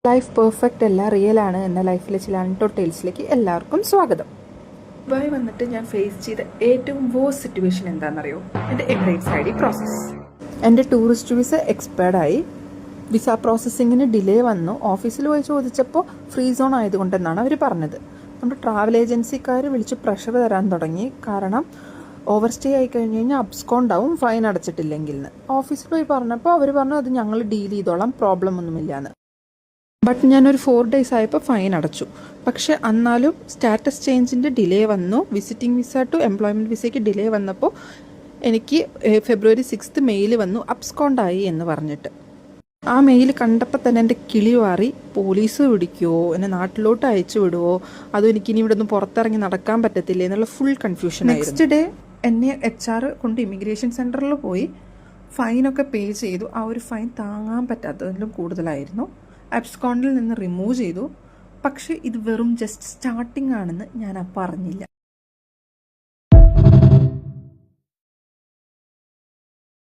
Life perfect അല്ല, real ആണ് എന്ന ലൈഫിലെ ചില അൺടോൾഡ് ടേൽസിലേക്ക് എല്ലാവർക്കും സ്വാഗതം. ദുബായ് വന്നിട്ട് ഞാൻ ഫേസ് ചെയ്ത ഏറ്റവും വേഴ്സ്റ്റ് സിറ്റുവേഷൻ എന്താണെന്നറിയോ? എൻ്റെ എമിറേറ്റ്സ് ഐ ഡി പ്രോസസ്സ്. എൻ്റെ ടൂറിസ്റ്റ് വിസ എക്സ്പയർഡ് ആയി. വിസ പ്രോസസ്സിങ്ങിന് ഡിലേ വന്നു. ഓഫീസിൽ പോയി ചോദിച്ചപ്പോൾ ഫ്രീ സോൺ ആയതുകൊണ്ടെന്നാണ് അവർ പറഞ്ഞത്. നമ്മുടെ ട്രാവൽ ഏജൻസിക്കാർ വിളിച്ച് പ്രഷർ തരാൻ തുടങ്ങി. കാരണം ഓവർ സ്റ്റേ ആയി കഴിഞ്ഞ് കഴിഞ്ഞാൽ അബ്സ്കോണ്ട് ആവും, ഫൈൻ അടച്ചിട്ടില്ലെങ്കിൽ എന്ന്. ഓഫീസിൽ പോയി പറഞ്ഞപ്പോൾ അവർ പറഞ്ഞു അത് ഞങ്ങൾ ഡീൽ ചെയ്തോളാം, പ്രോബ്ലം ഒന്നുമില്ലാന്ന്. ബട്ട് ഞാനൊരു 4 days ആയപ്പോൾ ഫൈൻ അടച്ചു. പക്ഷെ എന്നാലും സ്റ്റാറ്റസ് ചേഞ്ചിൻ്റെ ഡിലേ വന്നു. വിസിറ്റിംഗ് വിസ ടു എംപ്ലോയ്മെൻറ്റ് വിസയ്ക്ക് ഡിലേ വന്നപ്പോൾ എനിക്ക് February 6 മെയിൽ വന്നു, അബ്സ്കോണ്ടായി എന്ന് പറഞ്ഞിട്ട്. ആ മെയിൽ കണ്ടപ്പോൾ തന്നെ എൻ്റെ കിളി മാറി. പോലീസ് പിടിക്കുമോ, എന്നെ നാട്ടിലോട്ട് അയച്ചു വിടുമോ, അതോ എനിക്കിനി ഇവിടെ നിന്ന് പുറത്തിറങ്ങി നടക്കാൻ പറ്റത്തില്ലേ എന്നുള്ള ഫുൾ കൺഫ്യൂഷൻ. നെക്സ്റ്റ് ഡേ എന്നെ HR കൊണ്ട് ഇമിഗ്രേഷൻ സെൻറ്ററിൽ പോയി ഫൈനൊക്കെ പേ ചെയ്തു. ആ ഒരു ഫൈൻ താങ്ങാൻ പറ്റാത്തതിലും കൂടുതലായിരുന്നു. അബ്സ്കോണ്ടിൽ നിന്ന് റിമൂവ് ചെയ്തു. പക്ഷേ ഇത് വെറും ജസ്റ്റ് സ്റ്റാർട്ടിംഗ് ആണെന്ന് ഞാൻ പറഞ്ഞില്ല.